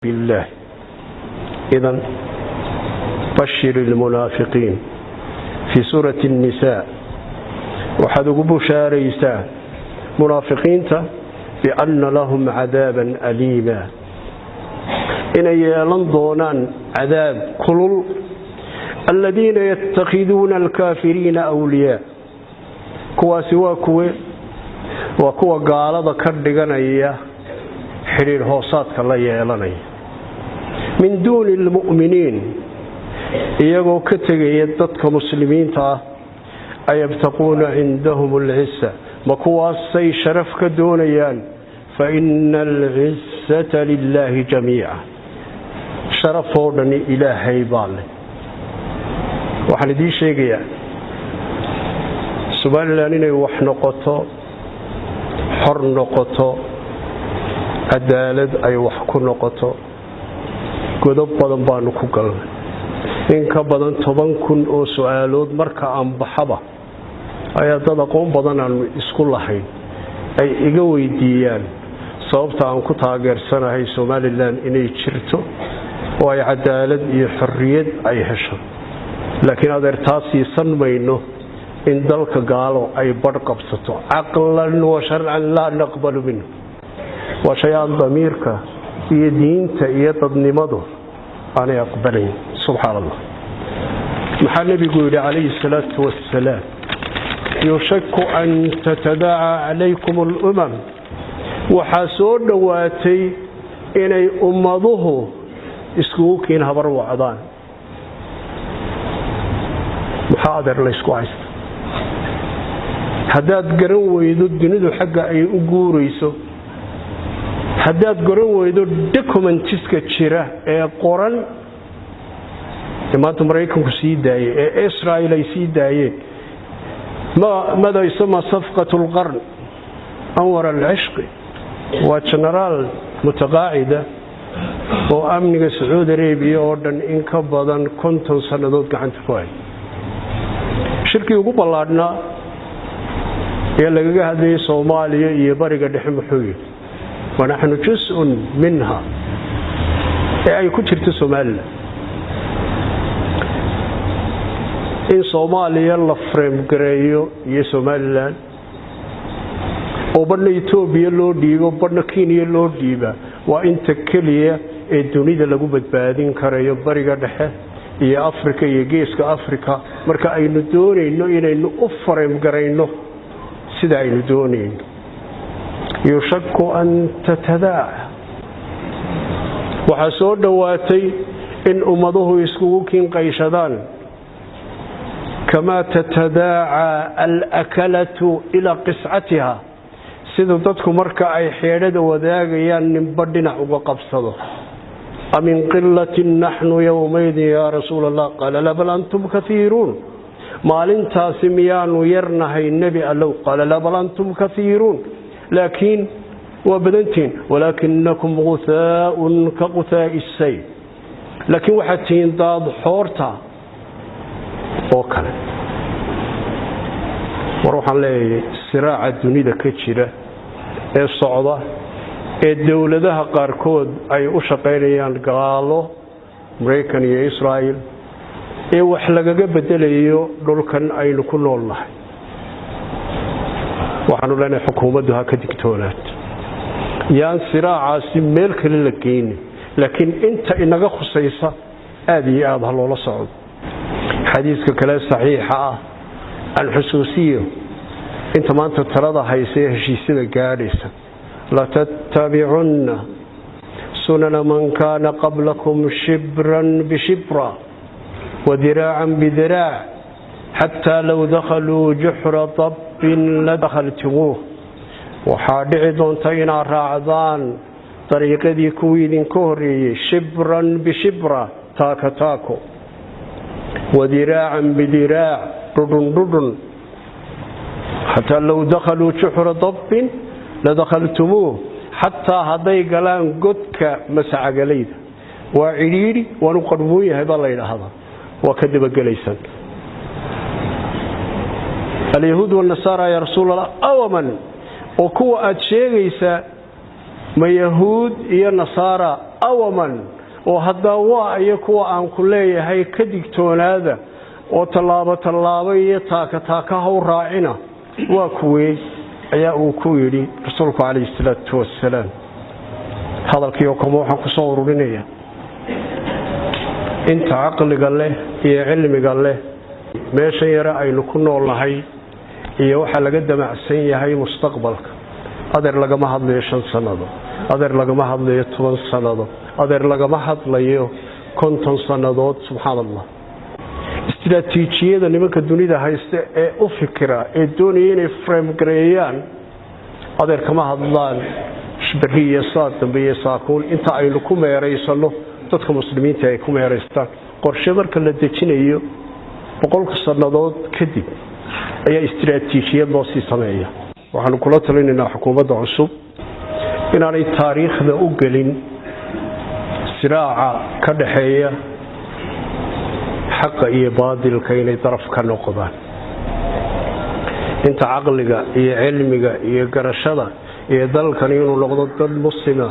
بالله إذن بشر المنافقين في سورة النساء وحدوا بشاريسا منافقين بأن لهم عذابا أليما إن يلنضونان عذاب كلل الذين يتخذون الكافرين أولياء كوا سوا كوا وكوا قالوا كردغنيا حرير هوسات كلا يلاني من دون المؤمنين iyagoo ka tagay dadka muslimiinta ah ay yabtaquna indahum al-'izza ma kuwaasay sharaf ka doonayaan fa innal 'izzata lillahi jami'a sharafoodani ilaahay baale waxaan idin sheegayaa Soomaaliland inay wax noqoto xor noqoto cadaalad ay wax ku noqoto godob badan baan ku galnay in ka badan 10,000 oo su'aalood marka aan baxaba ayaa dad aqoon badan aan isku lahayn ay iga weydiiyaan sababta aan ku taageersanahay Soomaaliland inay jirto oo ay cadaalad iyo xorriyad ay hesho laakiin adeertaasi sanmayno in dalka gaalo ay bar qabsato aqlan wa shar'an la naqbalu minhu wa shay'an damirka iyo diinta iyo dadnimadu أنا أقبلين سبحان الله محل النبي يقول عليه الصلاة والسلام يشك أن تتداعى عليكم الأمم وحاسون نواتي إني أمضه اسكوكين هبر وعضان محاضر ليسكو عيست هداد قرن ويدو الدنيدو حقا أي أقوريسو haddaad garan weydo documentiska jira ee qoran maanta Mareykanku sii daayay ee Israel ay sii daayeen ماذا يسمى صفقة القرن أنور العشق وجنرال متقاعدة وأمن سعود أرابيا أردن إن كبضا كنت سندود عن تفاعل شركة يقول الله يلا هذه صوماليا يبرق دحم حوي ونحن جزء منها أي كتير سوماليا إن صوماليا الله فريم قريو يسوماليا وبنا إثيوبيا لو ديبا وبنا كينيا لو ديبا وإنت كلية الدنيا لقوا بدبادين كريو بريقا دحة يا أفريقيا يا جيسك أفريقيا مركا أي ندوني إنه أفرم قرينه سيدا أي ندوني يشك أن تتداعى وحسود دواتي إن أمضه يسكوكين قيشدان كما تتداعى الأكلة إلى قسعتها سيدو تدكو مركا أي حيرد وداغيان نبدنا وقبصده أمن قلة نحن يومئذ يا رسول الله قال لا بل أنتم كثيرون مالين تاسميان ويرنهي النبي الله قال لا بل أنتم كثيرون لكن وبدنتين ولكنكم غثاء كغثاء السيل لكن وحتين ضاد حورتا وكلا وروح عليه صراع الدنيا كتيرة الصعدة الدولة قاركود أي أشقيريان قالوا أمريكان يا إسرائيل وحلقة بدليو دولكن أي نكون الله وحنو لنا حكومتها كدكتورات يان صراع سميل كل لكين لكن انت انك خصيصة هذه هذا الله صعود حديثك كلام صحيحة الحسوسية انت ما انت ترضى هيسيه شي سنة جالسة لا تتبعن سنن من كان قبلكم شبرا بشبرا وذراعا بذراع حتى لو دخلوا جحر طب لدخلتموه وحادع دونتين راعدان طريق ذي كويد كوري شبرا بشبرة تاك تاكو وذراعا بذراع ردن حتى لو دخلوا جحر ضب لدخلتموه حتى هذي قلان قدك مسع قليل وعريري ونقربوه هذا الله إلى هذا وكذب قليسا اليهود والنصارى يا رسول الله أومن وكوا أتشيغيسا ما يهود يا نصارى awaman oo hadda waa ay kuwa aan ku leeyahay ka digtoonaada oo tallaabo iyo taaka haw raacina waa kuwee ayaa uu ku yiri rasuulku kaleey salaatu wassalaam hadalkiyo kuma waxaan ku soo ururinaya inta aqliga leh iyo cilmiga leh meesha yara aynu ku noolnahay iyo waxa laga damacsan yahay mustaqbalka adeer lagama hadlayo 5 sanado adeer lagama hadlayo 10 sanado adeer lagama hadlayo 50 sanadood subhanallah istiraatiijiyada nimanka dunida haysta ee u fikira ee doonayeen inay frame gareeyaan adeer kama hadlaan shbariya saad dambiye saakoon inta aynu ku meereysano dadka muslimiinta ay ku meereystaan qorshe marka la dejinayo 100 sanadood kadib ayaa istiraatiijiyad loo sii sameeyaa waxaan kula talinaynaa xukuumadda cusub inaanay taariikhda u gelin siraaca ka dhaxeeya xaqa iyo baadilka inay daraf ka noqdaan inta aqliga iyo cilmiga iyo garashada iyo dalkan inuu noqdo dad muslima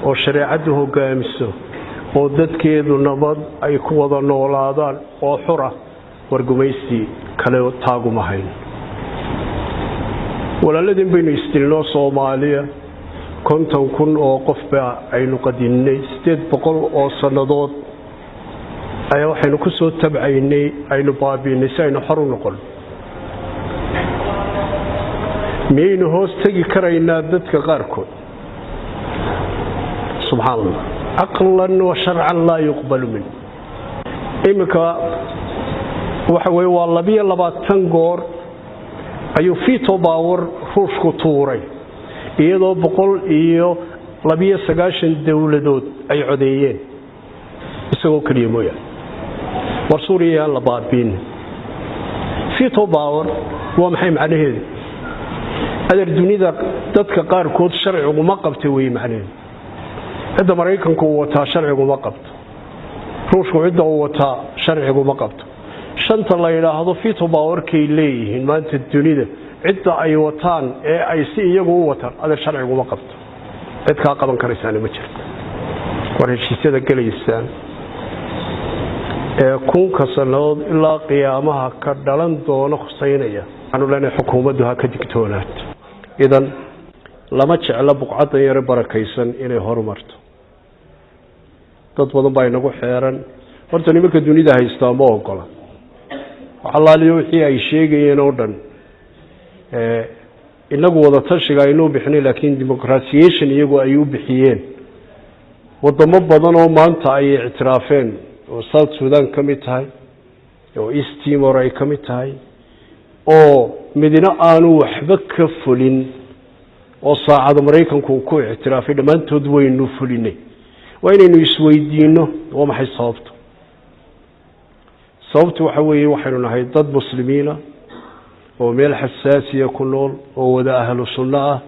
oo shariicadu hogaamiso oo dadkeedu nabad ay ku wada noolaadaan oo xura wargumaysi kale taaguma hayn walaaladin baynu istilnoo Soomaaliya 50,000 oo qof baa aynu qadinnay 800 oo sanadood ayaa waxaynu ku soo tabcaynay aynu baabiinay si aynu xor u noqon miyaynu hoos tagi karaynaa dadka qaarkood subhanallah aqlan wa shar'an la yuqbalu min imika waxa way waa 22 goor ayuu fito power ruushku tuuray iyadoo 192 dawladood ay codeeyeen isagoo kaliya mooyaan war Suuriya la baabiin fito power waa maxay macnaheedu adeer dunida dadka qaarkood sharcigu ma qabtay way macnaheedu hadda Mareykanku wataa sharcigu ma qabto ruushku cidda uu wataa sharcigu ma qabto shanta la yiraahdo fito power kay leeyihiin maanta dunida cidda ay wataan ee ay si iyagu u wataan adeer sharcigu ma qabto cid ka qaban karaysan ma jirto war heshiisyada galeysaan ee kunka sanadood ilaa qiyaamaha ka dhalan doona xuseynaya aanu leenahay xukuumaddu ha ka digtoonaad idan lama jecla buqcada yar barakaysan inay horumarto dad badan baa inagu xeeran horta nimanka dunida haysta ma ogola allaaliyo wixii ay sheegayeen oo dhan inagu wada tashiga aynu bixinay laakiin democratization iyagu ay u bixiyeen wadamo badan oo maanta ay ictiraafeen oo South Sudan kamid tahay oo East Timor ay kamid tahay oo midna aanu waxba ka fulin oo saacada Mareykanku ku ictiraafay dhamaantood waynu fulinay waa inaynu isweydiino oo maxay sababtu waxa weeye waxaynu nahay dad muslimiina oo meel xasaasiya ku nool oo wada ahlu sunna ah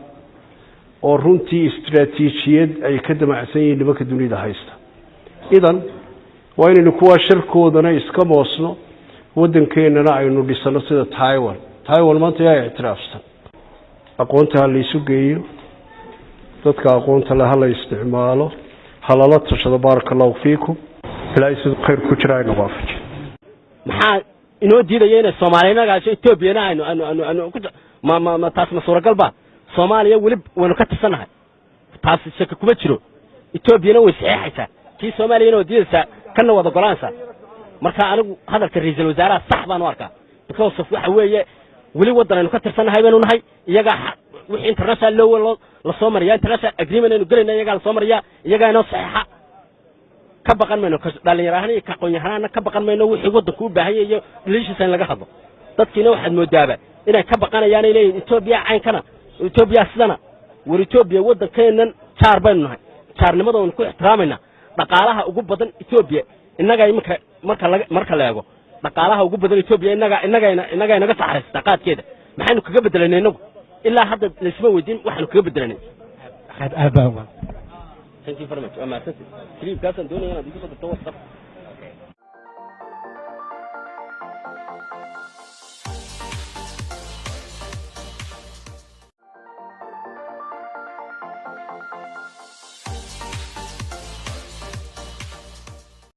oo runtii istiraatiijiyad ay ka damacsan yihiin nimanka dunida haysta idan waa inaynu kuwa shirkoodana iska moosno wadankeenana aynu dhisano sida Taiwan maanta ay ictiraafsan aqoonta la isu geeyo dadka aqoonta la hala isticmaalo halala tashada barakallahu fiikum ilaahay sidoo khayr ku jira aynu waafaj maxaa inoo diidayay in Soomaaliya gaasho Ethiopia aanu ma taas ma suuragal ba Soomaaliya wali waynu ka tirsanahay taas shaka kuma jiro Ethiopia way saxiixaysaa kii Soomaaliya oo diidaysa kana wada golaansa marka anigu hadalka ra'iisul wasaaraha sax baan u arkaa because waxa weeye wali wadan aynu ka tirsanahay baynu nahay iyaga wixii international law la soo mariyaa international agreement aynu galayna iyaga la soo mariyaa iyaga inoo saxiixa ka baqan mayno ka dhalinyarahana ka qoonyahana ka baqan mayno wixii wadanku u baahan yahay leeshiisa in laga hadlo dadkiina waxaad moodaaba inay ka baqanayaan inay Ethiopia caynkana Ethiopia sidana war Ethiopia wadankeenan jaar baynu nahay jaarnimada oo ku ixtiraamayna dhaqaalaha ugu badan Ethiopia inaga marka la eego dhaqaalaha ugu badan Ethiopia inaga naga saxaysta qaadkeeda maxaynu kaga bedelanay inagu ilaa hadda la isma weydiin waxaanu kaga bedelanay aad baa thank you very much ama clip kaasan doonayaan adigu soo